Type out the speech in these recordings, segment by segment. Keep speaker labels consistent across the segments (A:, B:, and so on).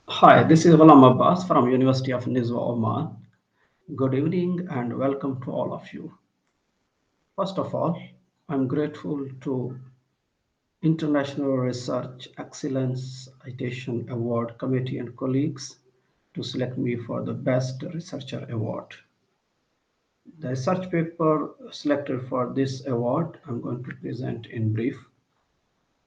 A: Hi, this is Ghulam Abbas from University of Nizwa, Oman. Good evening and welcome to all of you. First of all, I'm grateful to International Research Excellence Citation Award Committee and colleagues to select me for the Best Researcher Award. The research paper selected for this award I'm going to present in brief.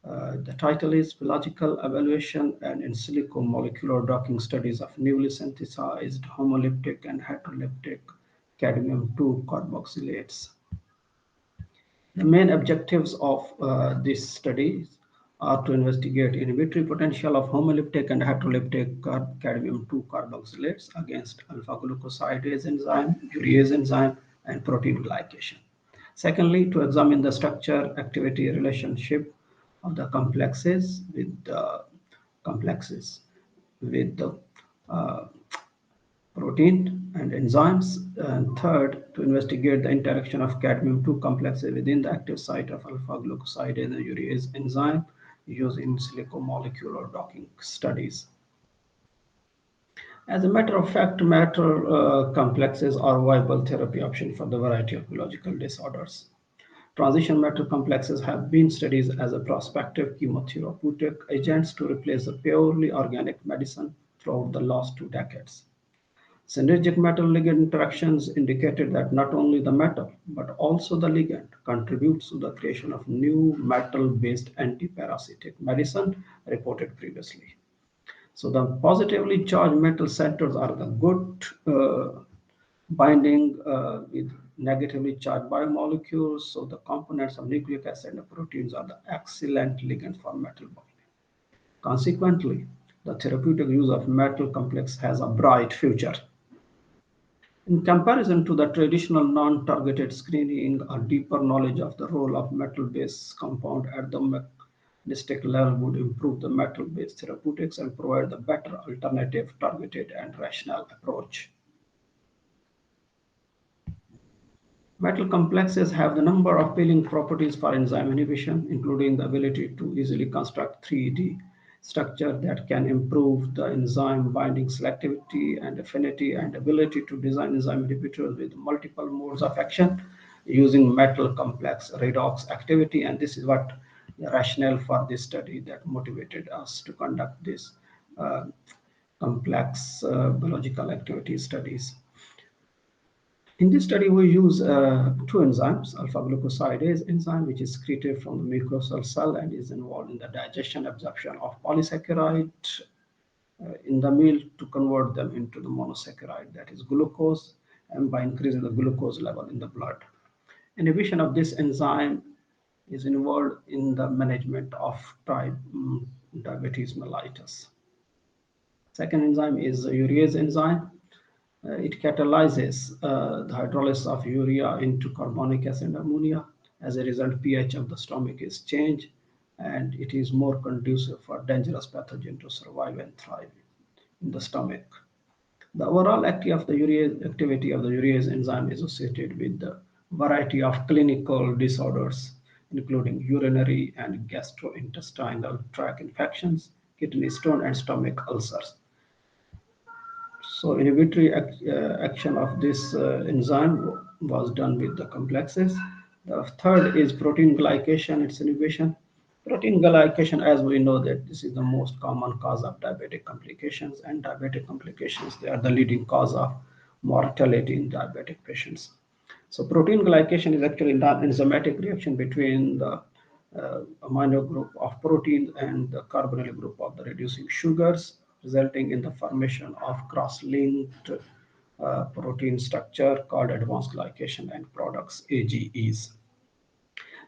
A: The title is Biological Evaluation and In Silico Molecular Docking Studies of Newly Synthesized Homoleptic and Heteroleptic Cadmium-2 Carboxylates. The main objectives of this study are to investigate in vitro potential of homoleptic and heteroleptic cadmium-2 carboxylates against alpha-glucosidase enzyme, urease enzyme, and protein glycation. Secondly, to examine the structure-activity relationship of the complexes with the uh, protein and enzymes. And third, to investigate the interaction of cadmium-2 complexes within the active site of alpha-glucosidase and urease enzyme used in silico molecular docking studies. As a matter of fact, matter complexes are viable therapy option for the variety of biological disorders. Transition matter complexes have been studied as a prospective chemotherapeutic agents to replace the purely organic medicine throughout the last 2 decades. Synergic metal-ligand interactions indicated that not only the metal, but also the ligand contributes to the creation of new metal-based antiparasitic medicine reported previously. So the positively charged metal centers are the good binding with negatively charged biomolecules. So the components of nucleic acid and proteins are the excellent ligand for metal binding. Consequently, the therapeutic use of metal complex has a bright future. In comparison to the traditional non-targeted screening, a deeper knowledge of the role of metal-based compound at the mechanistic level would improve the metal-based therapeutics and provide the better alternative, targeted, and rational approach. Metal complexes have the number of appealing properties for enzyme inhibition, including the ability to easily construct 3D structure that can improve the enzyme binding selectivity and affinity and ability to design enzyme inhibitors with multiple modes of action using metal complex redox activity. And this is what the rationale for this study that motivated us to conduct this uh, complex biological activity studies. In this study, we use two enzymes, alpha-glucosidase enzyme, which is secreted from the mucosal cell and is involved in the digestion absorption of polysaccharide in the meal to convert them into the monosaccharide, that is glucose, and by increasing the glucose level in the blood. Inhibition of this enzyme is involved in the management of diabetes mellitus. Second enzyme is the urease enzyme. It catalyzes the hydrolysis of urea into carbonic acid and ammonia. As a result, pH of the stomach is changed and it is more conducive for dangerous pathogen to survive and thrive in the stomach. The overall activity of the urease enzyme is associated with a variety of clinical disorders, including urinary and gastrointestinal tract infections, kidney stone, and stomach ulcers. So inhibitory action of this enzyme was done with the complexes. The third is protein glycation, its inhibition. Protein glycation, as we know that this is the most common cause of diabetic complications, and diabetic complications, they are the leading cause of mortality in diabetic patients. So protein glycation is actually an enzymatic reaction between the amino group of protein and the carbonyl group of the reducing sugars, resulting in the formation of cross-linked protein structure called advanced glycation and products AGEs.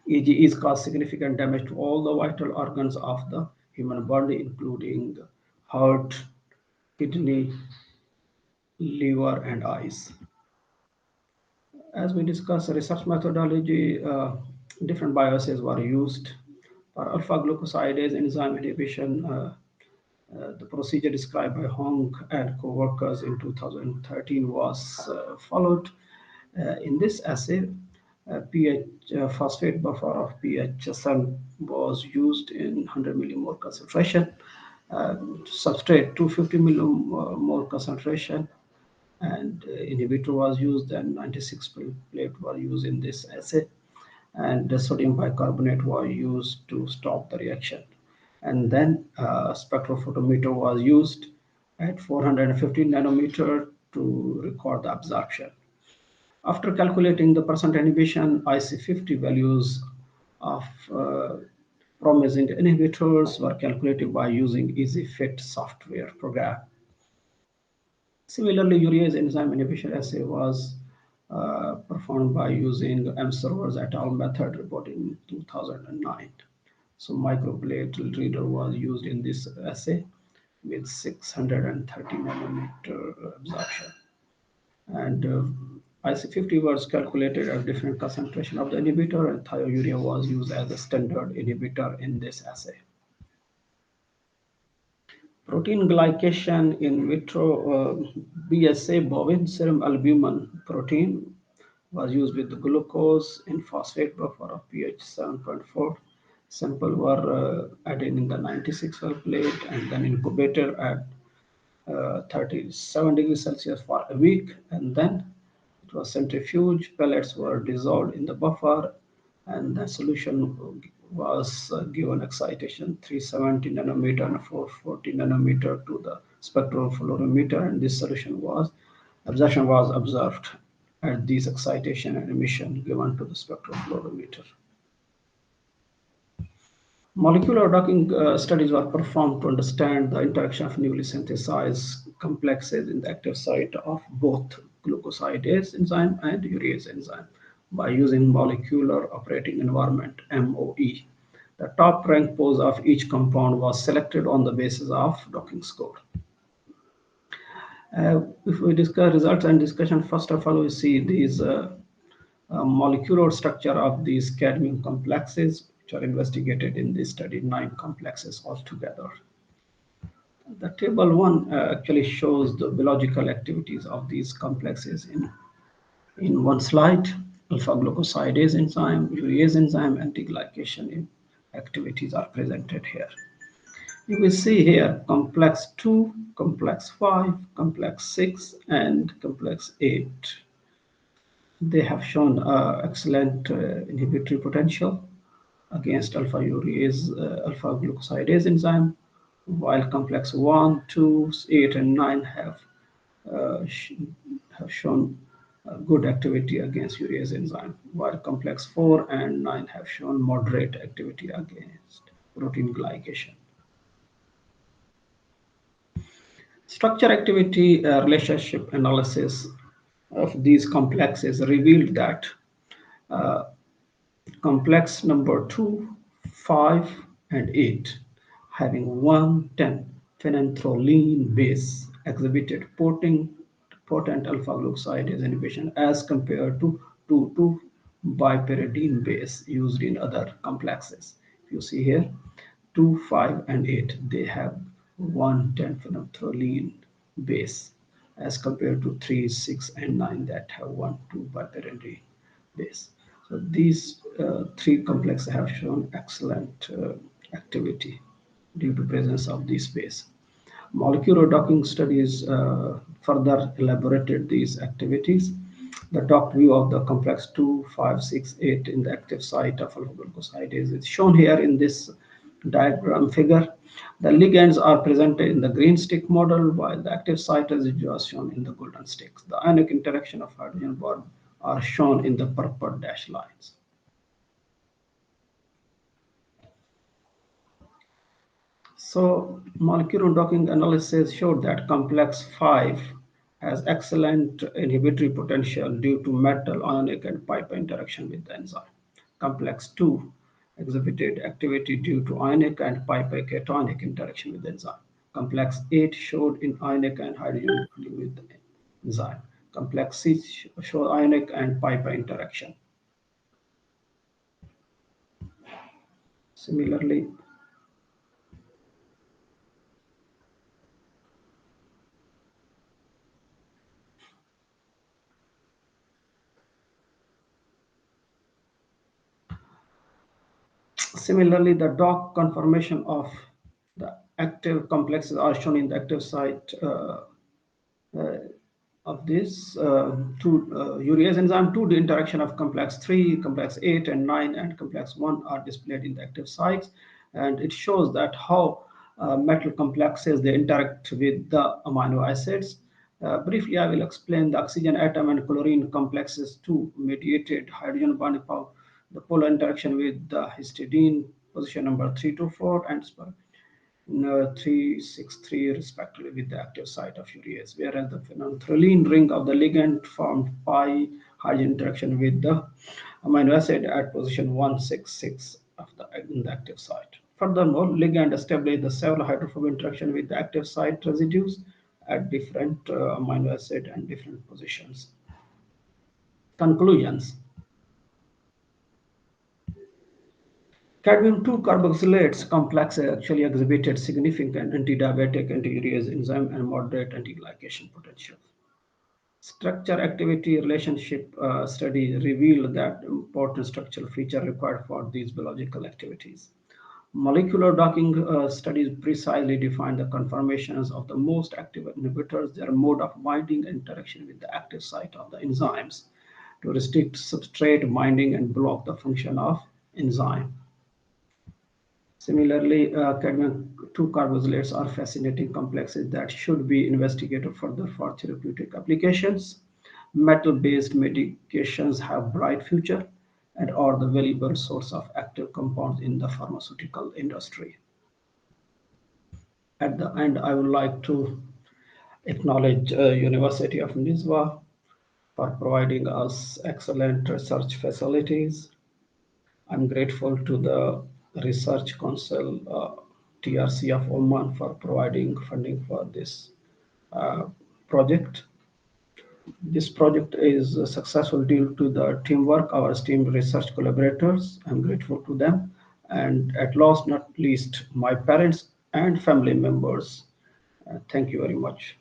A: AGEs cause significant damage to all the vital organs of the human body, including heart, kidney, liver, and eyes. As we discussed research methodology, different bioassays were used. For alpha-glucosidase enzyme inhibition, the procedure described by Hong and co-workers in 2013 was followed. In this assay, pH phosphate buffer of pH 7 was used in 100 millimole concentration, substrate 250 millimole concentration, and inhibitor was used, and 96 plate were used in this assay, and the sodium bicarbonate was used to stop the reaction. And then spectrophotometer was used at 450 nanometer to record the absorption. After calculating the percent inhibition, IC50 values of promising inhibitors were calculated by using EasyFit software program. Similarly, urease enzyme inhibition assay was performed by using M-Servers et al. Method reported in 2009. So microplate reader was used in this assay with 630 nanometer absorption. And IC50 was calculated at different concentration of the inhibitor, and thiourea was used as a standard inhibitor in this assay. Protein glycation in vitro, BSA, bovine serum albumin protein, was used with the glucose in phosphate buffer of pH 7.4. Sample were added in the 96 well plate and then incubated at 37 degrees Celsius for a week, and then it was centrifuge. Pellets were dissolved in the buffer, and the solution was given excitation 370 nanometer and 440 nanometer to the spectropolarimeter, and this solution was absorption was observed at these excitation and emission given to the spectropolarimeter. Molecular docking studies were performed to understand the interaction of newly synthesized complexes in the active site of both glucosidase enzyme and urease enzyme by using molecular operating environment (MOE). The top rank pose of each compound was selected on the basis of docking score. If we discuss results and discussion, first of all, we see these molecular structure of these cadmium complexes, which are investigated in this study, 9 complexes altogether. The table 1 actually shows the biological activities of these complexes in one slide. Alpha glucosidase enzyme, urease enzyme, anti-glycation activities are presented here. You will see here complex 2, complex 5, complex 6, and complex 8. They have shown excellent inhibitory potential against alpha urease, alpha glucosidase enzyme, while complex 1, 2, 8, and 9 uh, sh- have shown good activity against urease enzyme, while complex 4 and 9 have shown moderate activity against protein glycation. Structure activity relationship analysis of these complexes revealed that uh, complex number 2, 5, and 8, having 110 phenanthroline base, exhibited potent alpha-glucosidase inhibition as compared to 2,2 bipyridine base used in other complexes. You see here, 2, 5, and 8, they have 110 phenanthroline base as compared to 3, 6, and 9 that have 1, 2 bipyridine base. So these 3 complexes have shown excellent activity due to presence of this base. Molecular docking studies further elaborated these activities. The docked view of the complex 2, 5, 6, 8 in the active site of alpha-glucosidase is shown here in this diagram figure. The ligands are presented in the green stick model, while the active site residue is shown in the golden sticks. The ionic interaction of hydrogen bond are shown in the purple dashed lines. So molecular docking analysis showed that complex 5 has excellent inhibitory potential due to metal ionic and pipe interaction with the enzyme. Complex 2 exhibited activity due to ionic and pipe cationic interaction with the enzyme. Complex 8 showed in ionic and hydrogen bonding with the enzyme. Complex 6 showed ionic and pipe interaction. Similarly, Similarly, the dock conformation of the Active complexes are shown in the active site of this two urease enzyme 2, the interaction of complex 3, complex 8 and 9 and complex 1 are displayed in the active sites, and it shows that how metal complexes they interact with the amino acids. Briefly, I will explain the oxygen atom and chlorine complexes 2 mediated hydrogen bonding power, the polar interaction with the histidine position number 3 to 4 and 363 respectively with the active site of urease, whereas the phenolphthalein ring of the ligand formed pi hydrogen interaction with the amino acid at position 166 of the in the active site. Furthermore, ligand established the several hydrophobic interaction with the active site residues at different amino acid and different positions. Conclusions. Cadmium 2 carboxylates complex actually exhibited significant antidiabetic, antiurease enzyme, and moderate antiglycation potential. Structure activity relationship study revealed that important structural feature required for these biological activities. Molecular docking studies precisely define the conformations of the most active inhibitors, their mode of binding and interaction with the active site of the enzymes to restrict substrate binding and block the function of enzyme. Similarly, cadmium-2 carboxylates are fascinating complexes that should be investigated further for therapeutic applications. Metal-based medications have bright future and are the valuable source of active compounds in the pharmaceutical industry. At the end, I would like to acknowledge University of Nizwa for providing us excellent research facilities. I'm grateful to the Research Council, TRC of Oman, for providing funding for this uh, project. This project is successful due to the teamwork, our esteemed research collaborators. I'm grateful to them. And at last, not least, my parents and family members. Thank you very much.